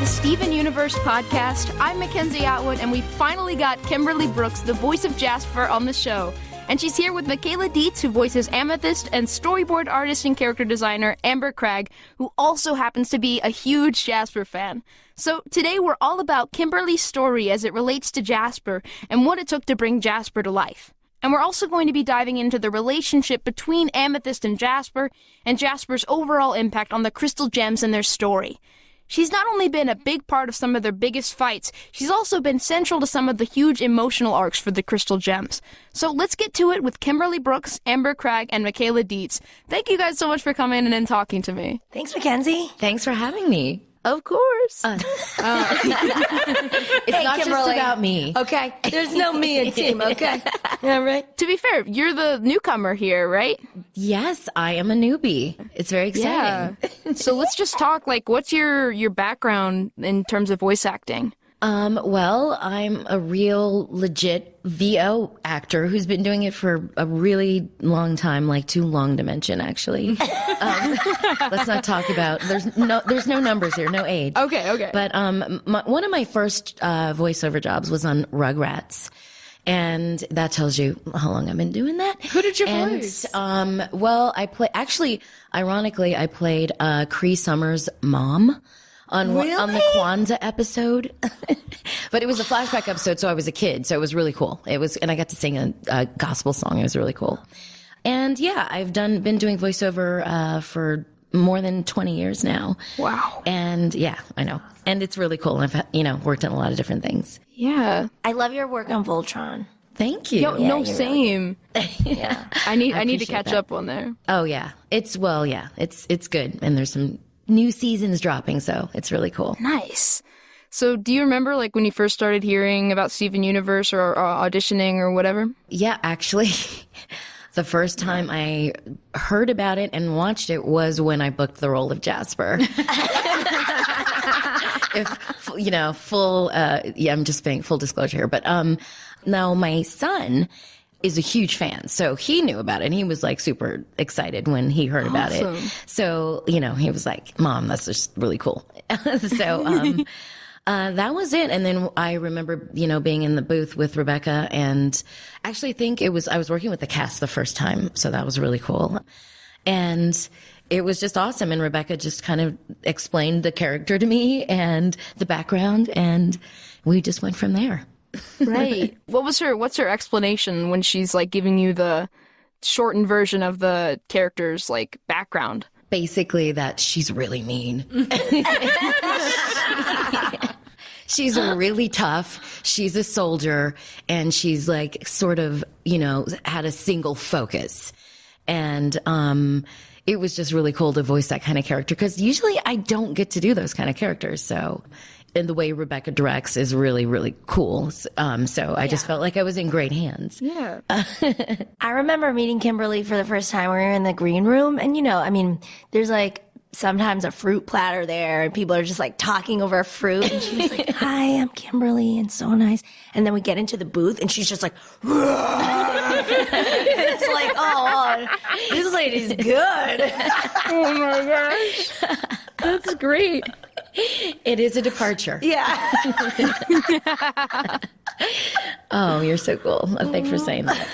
Steven Universe podcast. I'm McKenzie Atwood, and we finally got Kimberly Brooks, the voice of Jasper, on the show. And she's here with Michaela Dietz, who voices Amethyst, and storyboard artist and character designer Amber Cragg, who also happens to be a huge Jasper fan. So today we're all about Kimberly's story as it relates to Jasper and what it took to bring Jasper to life. And we're also going to be diving into the relationship between Amethyst and Jasper's overall impact on the crystal gems and their story. She's not only been a big part of some of their biggest fights, she's also been central to some of the huge emotional arcs for the Crystal Gems. So let's get to it with Kimberly Brooks, Amber Cragg, and Michaela Dietz. Thank you guys so much for coming in and talking to me. Thanks, Mackenzie. Thanks for having me. Of course. It's not Kimberly. just about me. Okay. There's no me in team, okay? Yeah, right. To be fair, you're the newcomer here, right? Yes, I am a newbie. It's very exciting. Yeah. So let's just talk, what's your background in terms of voice acting? Well, I'm a real legit VO actor who's been doing it for a really long time, like too long to mention, actually. Let's not talk about, there's no numbers here, no age. Okay. But, one of my first, voiceover jobs was on Rugrats. And that tells you how long I've been doing that. Who did you voice? Well, ironically, I played, Cree Summer's mom. On the Kwanzaa episode. But it was a flashback episode, so I was a kid, so it was really cool. And I got to sing a gospel song. It was really cool. And yeah, I've been doing voiceover, for more than 20 years now. Wow. And yeah, I know. And it's really cool. And I've, worked on a lot of different things. Yeah. I love your work on Voltron. Thank you. No, same. Yeah. I need to catch up on there. Oh yeah. It's good. And there's some new seasons dropping, so it's really cool. Nice. So do you remember when you first started hearing about Steven Universe or auditioning or whatever? Yeah, actually, the first time I heard about it and watched it was when I booked the role of Jasper. I'm just being full disclosure here, but now my son is a huge fan. So he knew about it and he was super excited when he heard about it. So, he was like, Mom, that's just really cool. So, that was it. And then I remember, being in the booth with Rebecca and actually I was working with the cast the first time. So that was really cool. And it was just awesome. And Rebecca just kind of explained the character to me and the background and we just went from there. Right. What's her explanation when she's giving you the shortened version of the character's background? Basically that she's really mean. She's really tough. She's a soldier and she's sort of, had a single focus. And it was just really cool to voice that kind of character because usually I don't get to do those kind of characters. So and the way Rebecca directs is really, really cool. So I just felt like I was in great hands. Yeah. I remember meeting Kimberly for the first time. We were in the green room and, there's sometimes a fruit platter there and people are just talking over fruit. And she was like, hi, I'm Kimberly and so nice. And then we get into the booth and she's just like, it's like, oh, this lady's good. Oh my gosh. That's great. It is a departure. Yeah. Oh, you're so cool. Thanks for saying that.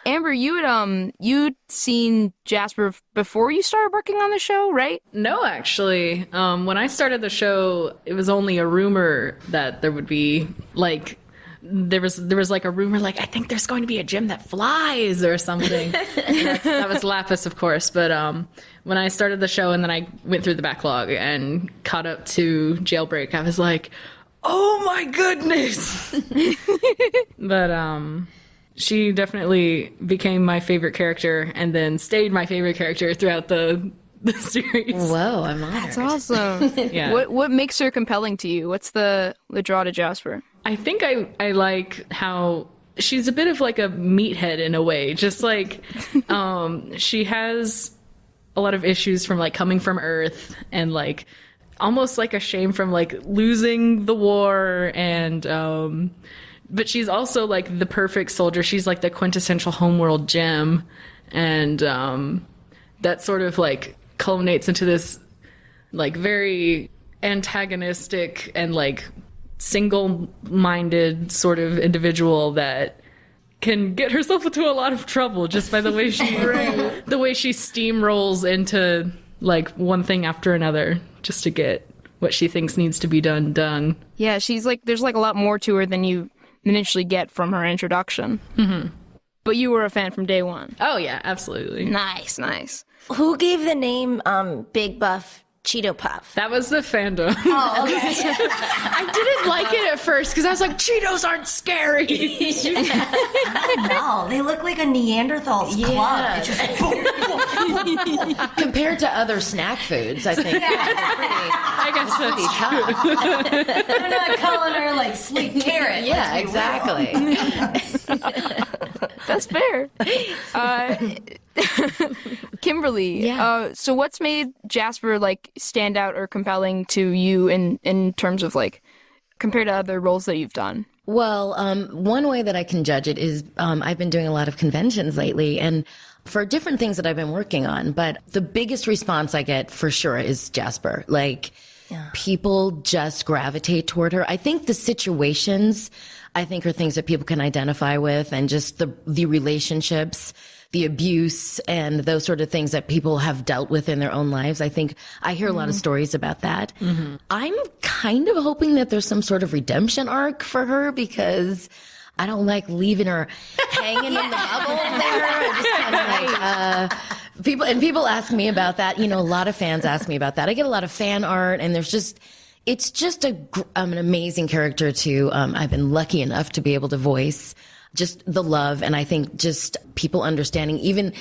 Amber, you'd seen Jasper before you started working on the show, right? No, actually. When I started the show, it was only a rumor that there would be there was a rumor I think there's going to be a gem that flies or something. That was Lapis, of course. But when I started the show and then I went through the backlog and caught up to Jailbreak, I was like, oh my goodness. But she definitely became my favorite character and then stayed my favorite character throughout the series. Whoa, I'm honored. That's awesome. Yeah. What makes her compelling to you? What's the draw to Jasper? I think I like how she's a bit of a meathead in a way. Just she has a lot of issues from coming from Earth and almost a shame from losing the war and but she's also the perfect soldier. She's the quintessential homeworld gem and that sort of like culminates into this like very antagonistic and like single-minded sort of individual that can get herself into a lot of trouble just by the way she the way she steamrolls into like one thing after another just to get what she thinks needs to be done. Yeah, she's like, there's like a lot more to her than you initially get from her introduction. Mm-hmm. But you were a fan from day one. Oh yeah, absolutely. Nice. Who gave the name Big Buff Cheeto Puff? That was the fandom. Oh, okay. I didn't like it at first because I was like, Cheetos aren't scary. No, they look like a Neanderthal's club. It's just like, Compared to other snack foods, I think. I guess that's true. they're not calling her like sleek carrot. Yeah, exactly. That's fair. Kimberly, Yeah. So what's made Jasper like stand out or compelling to you in terms of like compared to other roles that you've done? Well, one way that I can judge it is I've been doing a lot of conventions lately and for different things that I've been working on. But the biggest response I get for sure is Jasper. Like people just gravitate toward her. I think the situations, I think are things that people can identify with and just the relationships, the abuse and those sort of things that people have dealt with in their own lives. I think I hear a lot of stories about that. Mm-hmm. I'm kind of hoping that there's some sort of redemption arc for her because I don't like leaving her hanging in the bubble there. I just kind of like, people ask me about that. You know, a lot of fans ask me about that. I get a lot of fan art and it's just an amazing character to, I've been lucky enough to be able to voice just the love. And I think just people understanding even,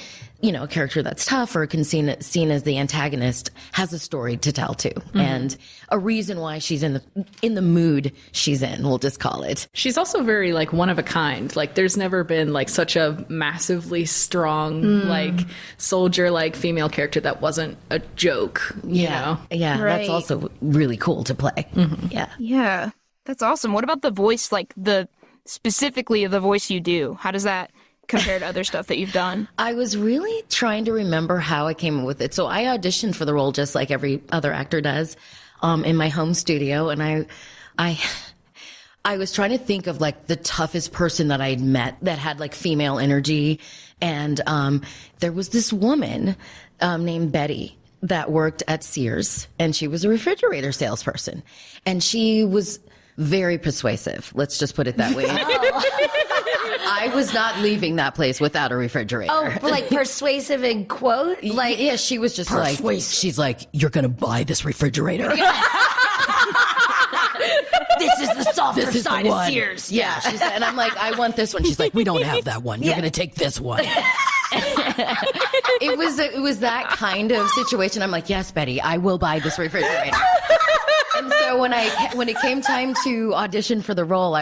you know, a character that's tough or seen as the antagonist has a story to tell too. Mm-hmm. And a reason why she's in the mood she's in, we'll just call it. She's also very like one of a kind. Like there's never been like such a massively strong, like soldier, like female character that wasn't a joke. You know? Yeah. Right. That's also really cool to play. Mm-hmm. Yeah. Yeah, that's awesome. What about the voice, like specifically the voice you do? How does that compare to other stuff that you've done? I was really trying to remember how I came up with it. So I auditioned for the role just like every other actor does, in my home studio. And I was trying to think of like the toughest person that I'd met that had like female energy. And, there was this woman, named Betty that worked at Sears and she was a refrigerator salesperson and she was very persuasive. Let's just put it that way. I was not leaving that place without a refrigerator. Oh, like persuasive in quote? Like, yeah, she was just she's like, you're going to buy this refrigerator. this is the softer side of Sears. Yeah. And I'm like, I want this one. She's like, we don't have that one. You're going to take this one. It was that kind of situation. I'm like, yes, Betty, I will buy this refrigerator. And so when it came time to audition for the role,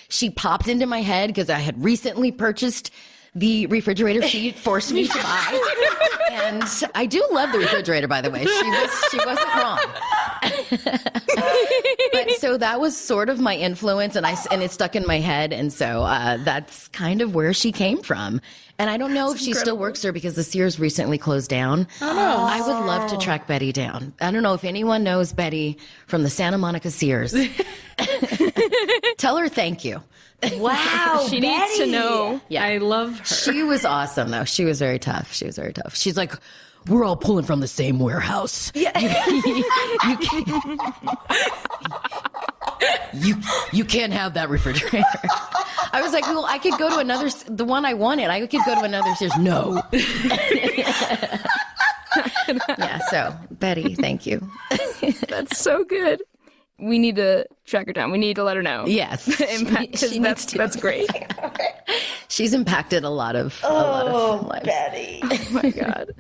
she popped into my head because I had recently purchased the refrigerator she forced me to buy. And I do love the refrigerator, by the way. She wasn't wrong. But so that was sort of my influence and it stuck in my head. And so, that's kind of where she came from. And I don't know if she still works there because the Sears recently closed down. Oh, no. I would love to track Betty down. I don't know if anyone knows Betty from the Santa Monica Sears. Tell her thank you. wow, She Betty. needs to know. Yeah, I love her. She was awesome, though. She was very tough. She's like, we're all pulling from the same warehouse. Yeah. You can't have that refrigerator. I was like, well, I could go to the one I wanted. I could go to another Sears. No. Yeah, so Betty, thank you. That's so good. We need to track her down. We need to let her know. Yes. Impact, she needs to. That's great. She's impacted a lot of lives. Betty. Oh my God.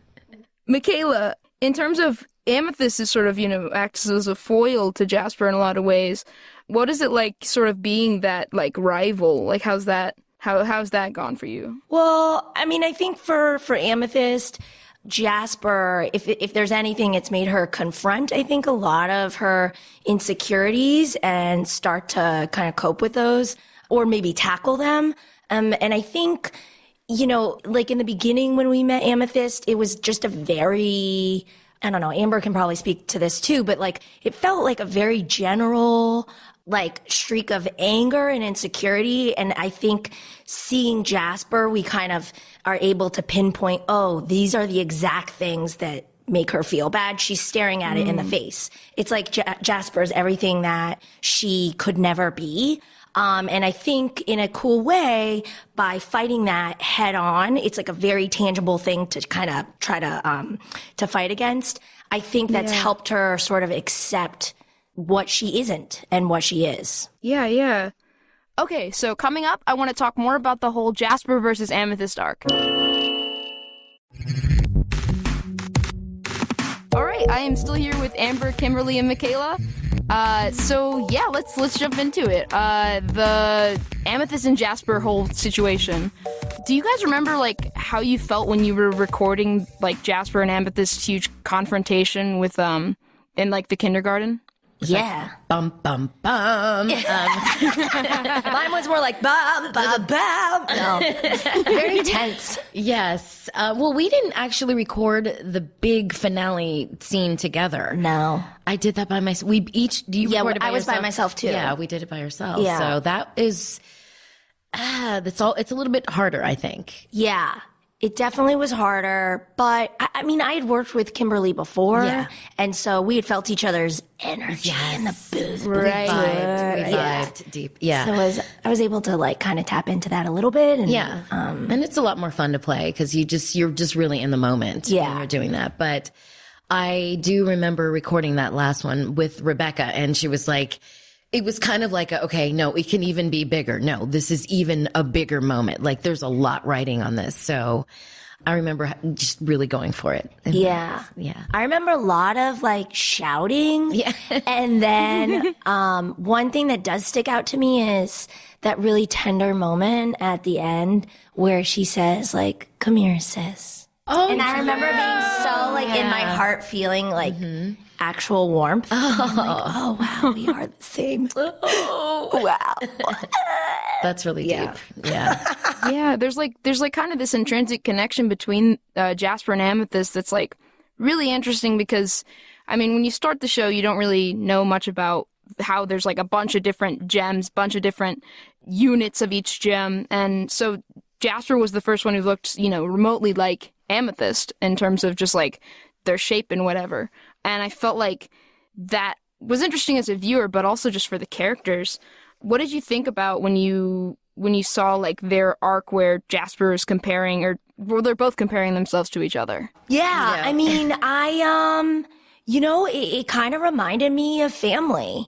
Michaela, in terms of Amethyst is sort of, acts as a foil to Jasper in a lot of ways. What is it like sort of being that like rival? Like how's that gone for you? Well, I mean, I think for Amethyst, Jasper, if there's anything, it's made her confront, I think, a lot of her insecurities and start to kind of cope with those or maybe tackle them. And I think you know, like in the beginning when we met Amethyst, it was just a very, I don't know, Amber can probably speak to this too, but like it felt like a very general like streak of anger and insecurity. And I think seeing Jasper, we kind of are able to pinpoint, oh, these are the exact things that make her feel bad. She's staring at it in the face. It's like Jasper's everything that she could never be. And I think in a cool way, by fighting that head on, it's like a very tangible thing to kind of try to fight against. I think that's helped her sort of accept what she isn't and what she is. Yeah. Okay, so coming up, I want to talk more about the whole Jasper versus Amethyst arc. All right, I am still here with Amber, Kimberly, and Michaela. So yeah, let's jump into it. The Amethyst and Jasper whole situation. Do you guys remember like how you felt when you were recording like Jasper and Amethyst's huge confrontation with in like the kindergarten? Yeah. Like, bum, bum, bum. Mine was more like bum, bum, bum. No. Very tense. Yes. Well, we didn't actually record the big finale scene together. No. I did that by myself. We each, do you record it by I was yourself? by myself too. Yeah, we did it by ourselves. Yeah. So that is, it's a little bit harder, I think. Yeah. It definitely was harder, but I mean, I had worked with Kimberly before, and so we had felt each other's energy in the booth. Right. We vibed deep. Yeah. So I was able to like kind of tap into that a little bit. And, and it's a lot more fun to play because you're just really in the moment when you're doing that. But I do remember recording that last one with Rebecca, and she was like, it was kind of like, okay, no, it can even be bigger. No, this is even a bigger moment. Like there's a lot riding on this. So I remember just really going for it. Yeah. I remember a lot of like shouting. Yeah. And then one thing that does stick out to me is that really tender moment at the end where she says like, come here, sis. Oh, and I remember being so like in my heart feeling like actual warmth. Oh. Like, oh wow, we are the same. Oh wow. That's really deep. Yeah. There's like kind of this intrinsic connection between Jasper and Amethyst that's like really interesting because I mean when you start the show you don't really know much about how there's like a bunch of different gems, bunch of different units of each gem, and so Jasper was the first one who looked, remotely like Amethyst in terms of just like their shape and whatever. And I felt like that was interesting as a viewer, but also just for the characters. What did you think about when you saw like their arc where Jasper is comparing, or well, they're both comparing themselves to each other? Yeah. I mean, it kind of reminded me of family.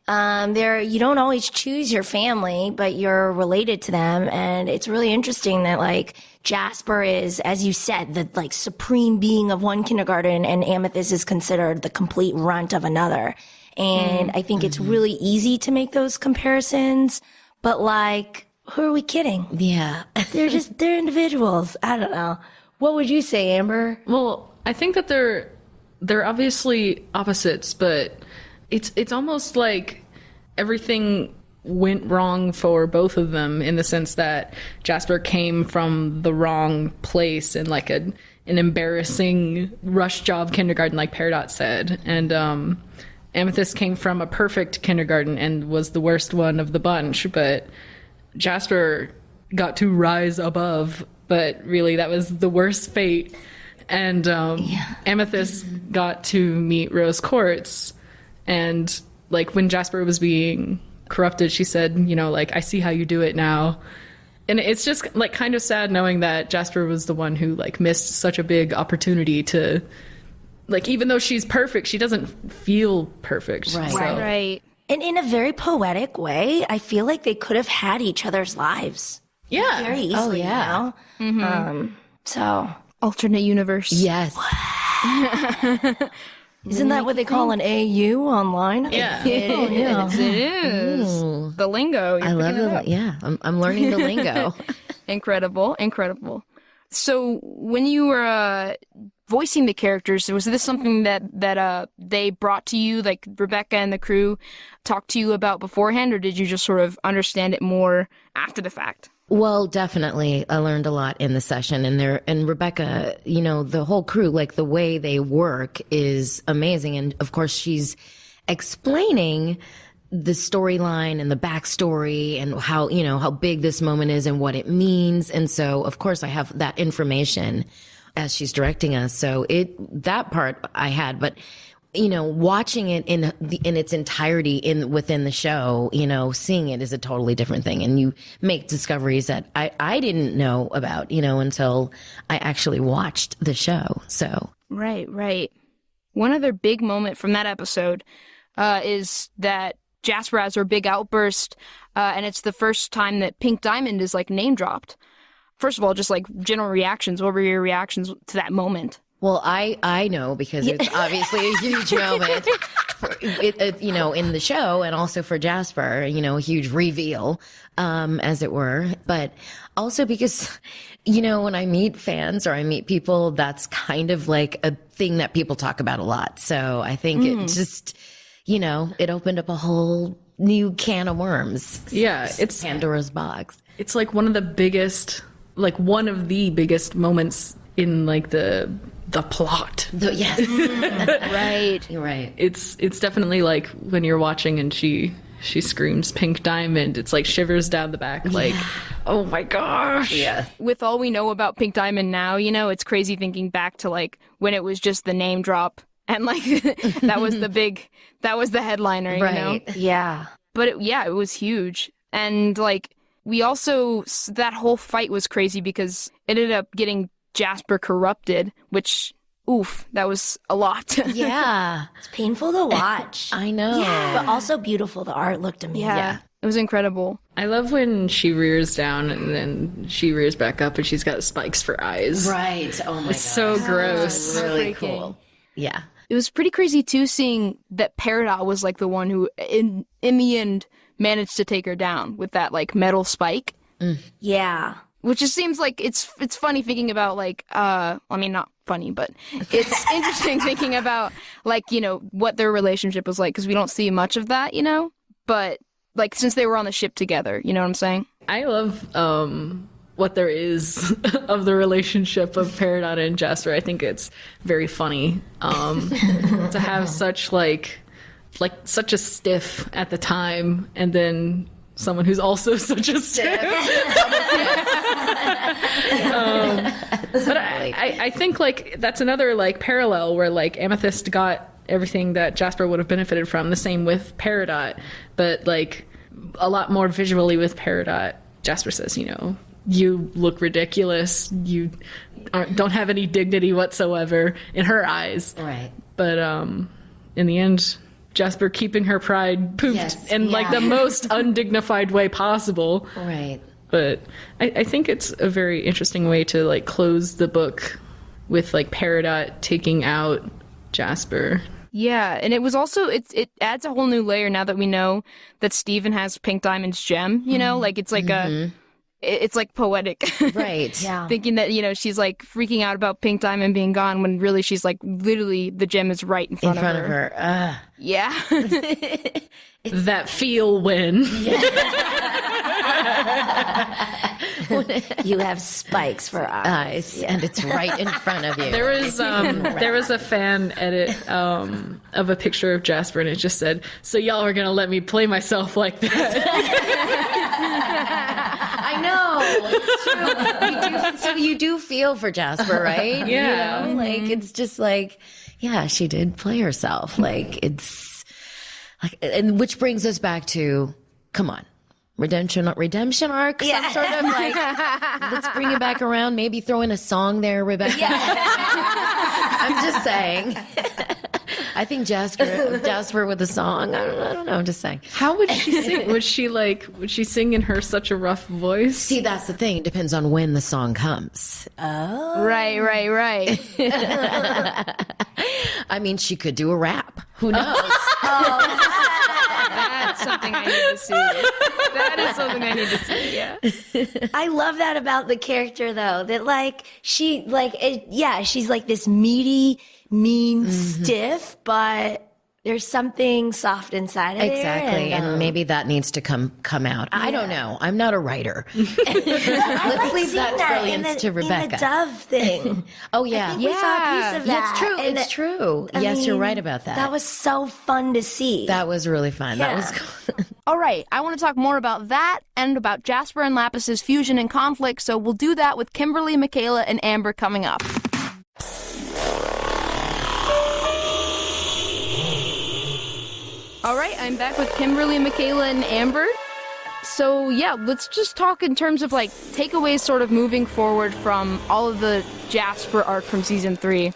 You don't always choose your family, but you're related to them. And it's really interesting that like Jasper is, as you said, the like supreme being of one kindergarten and Amethyst is considered the complete runt of another. And I think it's really easy to make those comparisons, but like, who are we kidding? Yeah. They're individuals. I don't know. What would you say, Amber? Well, I think that they're obviously opposites, but it's almost like everything went wrong for both of them in the sense that Jasper came from the wrong place in like an embarrassing rush job kindergarten, like Peridot said, and Amethyst came from a perfect kindergarten and was the worst one of the bunch, but Jasper got to rise above, but really that was the worst fate. And Amethyst got to meet Rose Quartz, and like when Jasper was being corrupted, she said, like, I see how you do it now. And it's just like kind of sad knowing that Jasper was the one who like missed such a big opportunity to, like, even though she's perfect, she doesn't feel perfect. Right. So. Right. And in a very poetic way, I feel like they could have had each other's lives. Yeah. Very easily, So. Alternate universe. Yes. Isn't that what they call an AU online? Yeah. It is. The lingo. I love it. Yeah. I'm learning the lingo. Incredible. So when you were voicing the characters, was this something that they brought to you, like Rebecca and the crew talked to you about beforehand, or did you just sort of understand it more after the fact? Well, definitely. I learned a lot in the session, and Rebecca, the whole crew, like the way they work is amazing. And of course, she's explaining the storyline and the backstory and how big this moment is and what it means. And so, of course, I have that information as she's directing us. So that part I had, but watching it in its entirety within the show, seeing it is a totally different thing. And you make discoveries that I didn't know about, until I actually watched the show. So. Right. One other big moment from that episode is that Jasper has her big outburst, and it's the first time that Pink Diamond is like name dropped. First of all, just like general reactions. What were your reactions to that moment? Well, I know because it's obviously a huge moment, in the show, and also for Jasper, a huge reveal, as it were. But also because, when I meet fans or I meet people, that's kind of like a thing that people talk about a lot. So I think it just, it opened up a whole new can of worms. Yeah, it's Pandora's box. It's like one of the biggest moments in like the plot. Yes. Right. You're right. It's definitely like when you're watching and she screams Pink Diamond, it's like shivers down the back, like, oh my gosh. Yeah. With all we know about Pink Diamond now, it's crazy thinking back to like when it was just the name drop and like that was the headliner, Right. Yeah. But it was huge. And like we also, that whole fight was crazy because it ended up getting Jasper corrupted, which, that was a lot. Yeah. It's painful to watch. I know. Yeah. But also beautiful. The art looked amazing. Yeah. It was incredible. I love when she rears down and then she rears back up and she's got spikes for eyes. Right. Oh my god. It's so gross. Really Heartbreaking. cool. Yeah. It was pretty crazy too seeing that Peridot was like the one who in the end managed to take her down with that like metal spike. Yeah. Which just seems like it's funny thinking about like not funny, but it's interesting thinking about like, what their relationship was like because we don't see much of that, but like since they were on the ship together, you know what I'm saying? I love what there is of the relationship of Peridot and Jasper. I think it's very funny to have such like such a stiff at the time and then someone who's also such a stiff. But I think like that's another like parallel where like Amethyst got everything that Jasper would have benefited from. The same with Peridot, but like a lot more visually with Peridot. Jasper says, you look ridiculous. You don't have any dignity whatsoever in her eyes. Right. But in the end, Jasper keeping her pride poofed in like the most undignified way possible. Right. But I think it's a very interesting way to like close the book with like Peridot taking out Jasper. Yeah, and it was also it adds a whole new layer now that we know that Steven has Pink Diamond's gem, like it's like it's like poetic. Right. Yeah. Thinking that, she's like freaking out about Pink Diamond being gone when really she's like literally the gem is right in front of her. Yeah. That feel win. You have spikes for eyes. And it's right in front of you. There was a fan edit of a picture of Jasper, and it just said, "So y'all are gonna let me play myself like that?" I know. It's true. So you do feel for Jasper, right? Yeah. Like it's just like, yeah, she did play herself. Like it's like, and which brings us back to, come on. Redemption arc, some sort of like, let's bring it back around, maybe throw in a song there, Rebecca. I'm just saying. I think Jasper with a song, I don't know, I'm just saying. How would she sing? Would she sing in her such a rough voice? See, that's the thing. It depends on when the song comes. Oh. Right. I mean, she could do a rap. Who knows? That's something I need to see. That is something I need to see, yeah. I love that about the character, though, that like she's like this meaty, mean stiff, but there's something soft inside of there. Exactly. And maybe that needs to come out. I don't know. I'm not a writer. Let's leave that brilliance to Rebecca. In the dove thing. Oh, yeah. I think we saw a piece of that. It's true. It's true. Yes, you're right about that. That was so fun to see. That was really fun. Yeah. That was cool. All right, I want to talk more about that and about Jasper and Lapis' fusion and conflict, so we'll do that with Kimberly, Michaela, and Amber coming up. All right, I'm back with Kimberly, Michaela, and Amber. So yeah, let's just talk in terms of like takeaways sort of moving forward from all of the Jasper arc from season 3.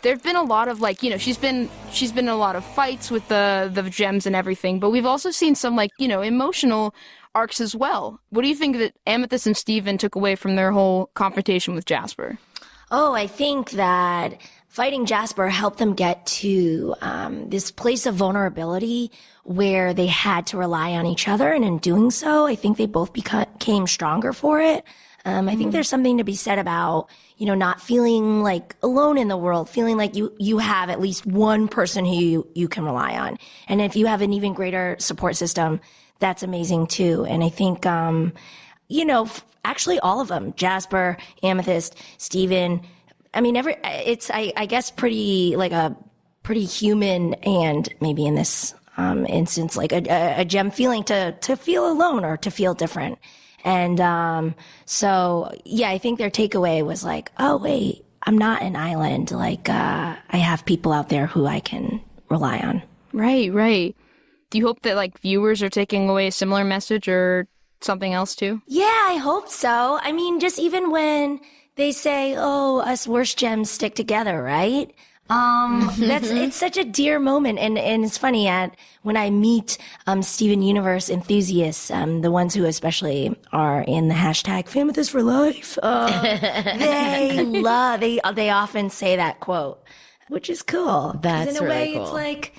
There've been a lot of like, she's been in a lot of fights with the gems and everything, but we've also seen some like, emotional arcs as well. What do you think that Amethyst and Steven took away from their whole confrontation with Jasper? Oh, I think that fighting Jasper helped them get to this place of vulnerability where they had to rely on each other. And in doing so, I think they both became stronger for it. I think there's something to be said about, not feeling like alone in the world, feeling like you have at least one person who you can rely on. And if you have an even greater support system, that's amazing too. And I think, actually all of them, Jasper, Amethyst, Steven, I guess pretty human and maybe in this instance, like a gem feeling to feel alone or to feel different. And so, yeah, I think their takeaway was like, oh, wait, I'm not an island. Like, I have people out there who I can rely on. Right. Do you hope that, like, viewers are taking away a similar message or something else, too? Yeah, I hope so. I mean, just even when they say, oh, us worst gems stick together, right? It's such a dear moment. And it's funny when I meet, Steven Universe enthusiasts, the ones who especially are in the hashtag Amethyst for life, they often say that quote, which is cool. That's in a really way, cool. It's like,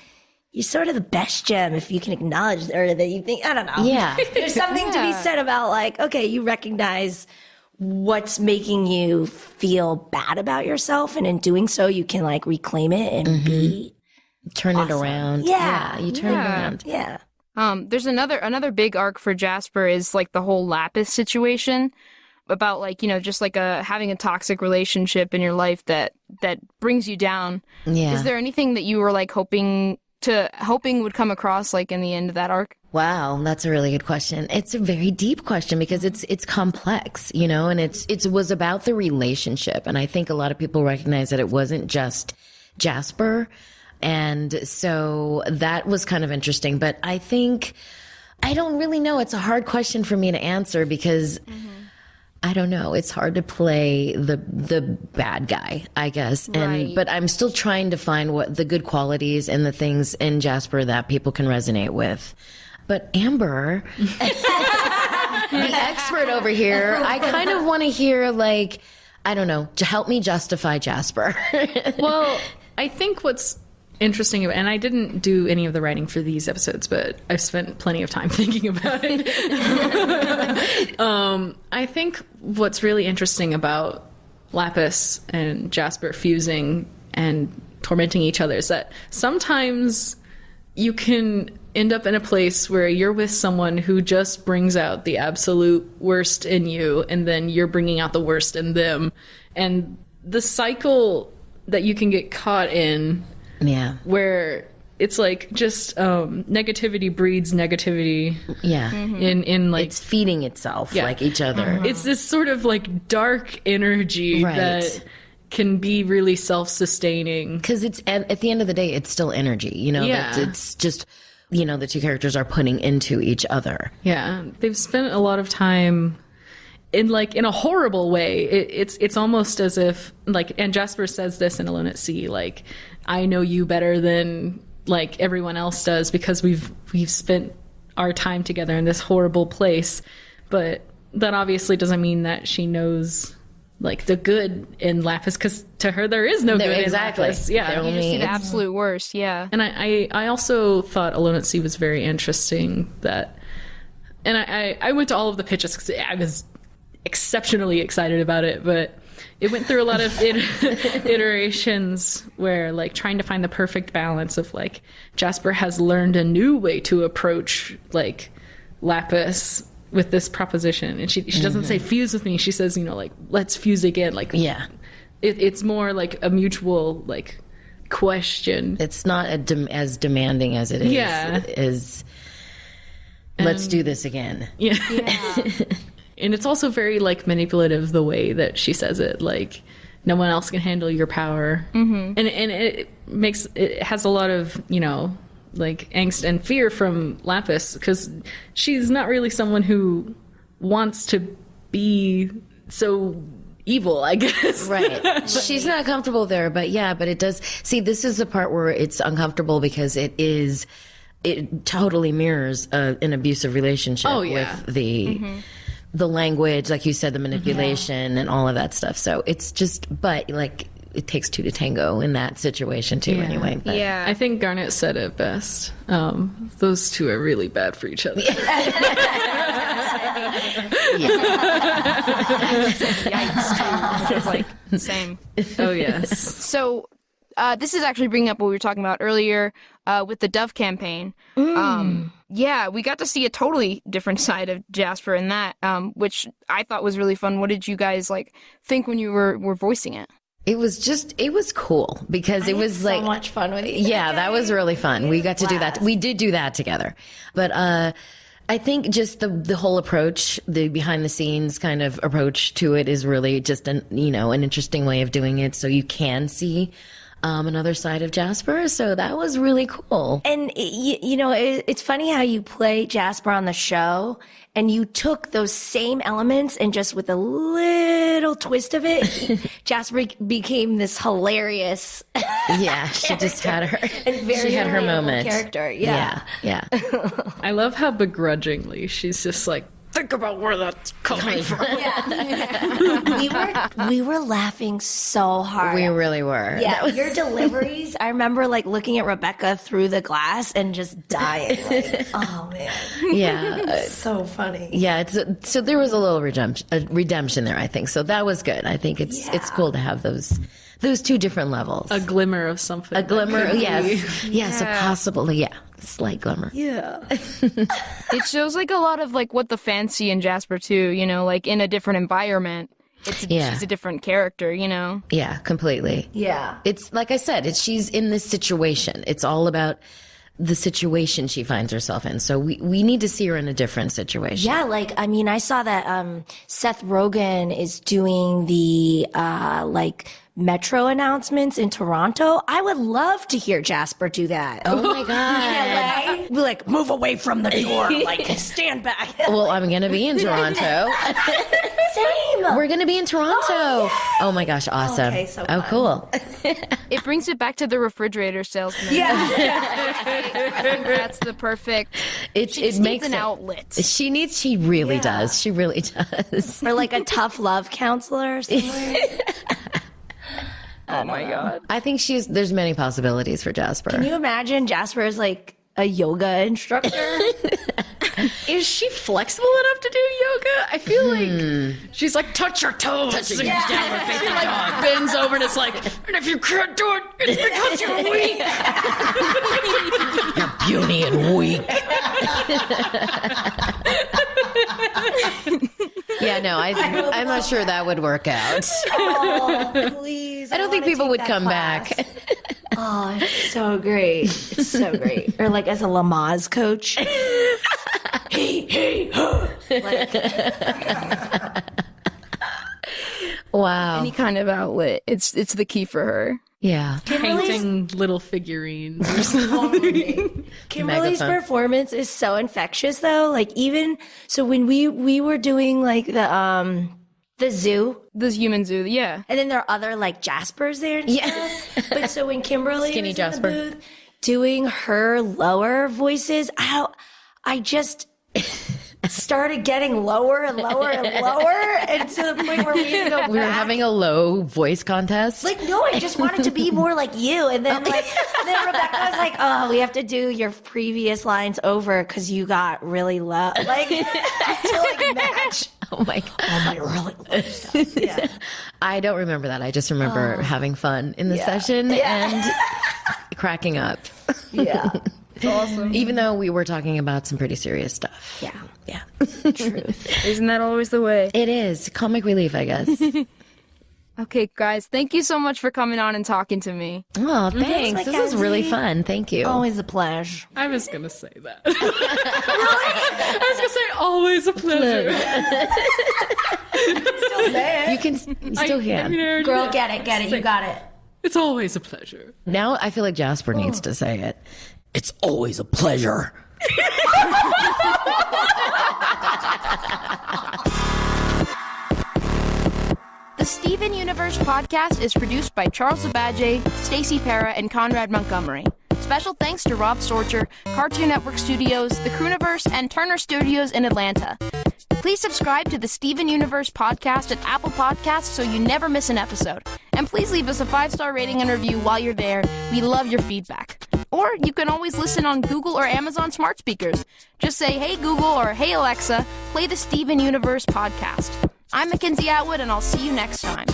you're sort of the best gem if you can acknowledge, or that you think, I don't know. Yeah. There's something to be said about like, okay, you recognize what's making you feel bad about yourself, and in doing so you can like reclaim it and be turn awesome. It around. Yeah. You turn it around. Yeah. There's another big arc for Jasper is like the whole Lapis situation about like, just like having a toxic relationship in your life that brings you down. Yeah. Is there anything that you were like hoping would come across like in the end of that arc? Wow, that's a really good question. It's a very deep question because it's complex, and it was about the relationship. And I think a lot of people recognize that it wasn't just Jasper. And so that was kind of interesting. But I think, I don't really know. It's a hard question for me to answer because I don't know. It's hard to play the bad guy, I guess. But I'm still trying to find what the good qualities and the things in Jasper that people can resonate with. But Amber, the expert over here, I kind of want to hear like, I don't know, to help me justify Jasper. Well, I think what's interesting, and I didn't do any of the writing for these episodes, but I've spent plenty of time thinking about it. I think what's really interesting about Lapis and Jasper fusing and tormenting each other is that sometimes you can end up in a place where you're with someone who just brings out the absolute worst in you, and then you're bringing out the worst in them. And the cycle that you can get caught in, where it's like just negativity breeds negativity. Yeah. In like it's feeding itself like each other. It's this sort of like dark energy that can be really self-sustaining. Because it's at the end of the day, it's still energy. It's just the two characters are putting into each other. Yeah, they've spent a lot of time in a horrible way. It's almost as if and Jasper says this in Alone at Sea, like, I know you better than like everyone else does because we've spent our time together in this horrible place. But that obviously doesn't mean that she knows like the good in Lapis, because to her there is no good in Lapis. Yeah, you just see the absolute worst. Yeah. And I also thought Alone at Sea was very interesting. I went to all of the pitches because I was exceptionally excited about it, but it went through a lot of iterations where like trying to find the perfect balance of like Jasper has learned a new way to approach like Lapis with this proposition, and she doesn't say fuse with me, she says, you know, like let's fuse again, like it's more like a mutual like question. It's not as demanding as it is let's do this again. Yeah. And it's also very like manipulative the way that she says it, like no one else can handle your power. And it has a lot of, you know, like angst and fear from Lapis, because she's not really someone who wants to be so evil, I guess. Right. She's not comfortable there, but it does. See, this is the part where it's uncomfortable because it totally mirrors an abusive relationship with the language, like you said, the manipulation and all of that stuff. So it's just, but like it takes two to tango in that situation too, anyway. But. Yeah. I think Garnet said it best. Those two are really bad for each other. Yikes, too. Like, same. Oh, yes. So, this is actually bringing up what we were talking about earlier with the Dove campaign. Yeah, we got to see a totally different side of Jasper in that, which I thought was really fun. What did you guys like think when you were voicing it? It was cool because it was like so much fun with you. Yeah, that was really fun. We got to do that. We did do that together. But I think just the whole approach, the behind the scenes kind of approach to it is really just an interesting way of doing it, so you can see another side of Jasper. So that was really cool. And, it's funny how you play Jasper on the show and you took those same elements and just with a little twist of it, Jasper became this hilarious. Yeah, she just had her, she had her moment. Character. Yeah. I love how begrudgingly she's just like, think about where that's coming from. We were laughing so hard. We really were. Yeah, your deliveries. I remember like looking at Rebecca through the glass and just dying. Like, oh man. Yeah, so funny. Yeah, so there was a little redemption there, I think. So that was good. I think it's cool to have those two different levels. A glimmer of something. A glimmer, yes, a possible, slight glimmer. Yeah. It shows like a lot of like what the fans see in Jasper too, like in a different environment. She's a different character, Yeah, completely. Yeah. It's like I said, she's in this situation. It's all about the situation she finds herself in. So we need to see her in a different situation. Yeah, I saw that Seth Rogen is doing the Metro announcements in Toronto. I would love to hear Jasper do that. Oh my God. Be like, move away from the door, stand back. Well, I'm going to be in Toronto. Same. We're going to be in Toronto. Oh my gosh, awesome. Okay, so fun. Cool. It brings it back to the refrigerator salesman. Yeah. That's the perfect. It makes an outlet. She really does. She really does. Or like a tough love counselor or something. Oh my God. I think there's many possibilities for Jasper. Can you imagine Jasper as like a yoga instructor? Is she flexible enough to do yoga? I feel like she's like, touch your toes. Touching downward facing dog. Bends over and it's like, and if you can't do it, it's because you're weak. You're puny and weak. Yeah, no, I'm not sure that would work out. Oh, please. I don't think people would come back. Oh, it's so great. It's so great. Or like as a Lamaze coach. Hey, huh. Wow. Any kind of outlet. It's the key for her. Yeah. Painting little figurines or something. Kimberly's performance is so infectious though. Like even so when we were doing like the zoo. The human zoo, yeah. And then there are other like Jaspers there and stuff. But so when Kimberly Skinny was Jasper. in the booth doing her lower voices, I just started getting lower and lower and lower, and to the point where we had to go back. We were having a low voice contest. Like, no, I just wanted to be more like you. And then then Rebecca was like, oh, we have to do your previous lines over because you got really low. Like, to like match. Oh my God. Oh my, really? Stuff. Yeah. I don't remember that. I just remember having fun in the session and cracking up. Yeah. Awesome. Even though we were talking about some pretty serious stuff. Yeah. Yeah. Truth. Isn't that always the way? It is. Comic relief, I guess. Okay, guys, thank you so much for coming on and talking to me. Oh, thanks. This was really fun. Thank you. Always a pleasure. I was gonna say that. I was gonna say always a pleasure. Still say it. You can still can. Girl, get it. You got it. It's always a pleasure. Now I feel like Jasper needs to say it. It's always a pleasure. The Steven Universe podcast is produced by Charles Abadje, Stacey Para, and Conrad Montgomery. Special thanks to Rob Sorcher, Cartoon Network Studios, The Crooniverse, and Turner Studios in Atlanta. Please subscribe to the Steven Universe podcast at Apple Podcasts so you never miss an episode. And please leave us a 5-star rating and review while you're there. We love your feedback. Or you can always listen on Google or Amazon smart speakers. Just say, "Hey Google" or "Hey Alexa, play the Steven Universe podcast." I'm McKenzie Atwood, and I'll see you next time.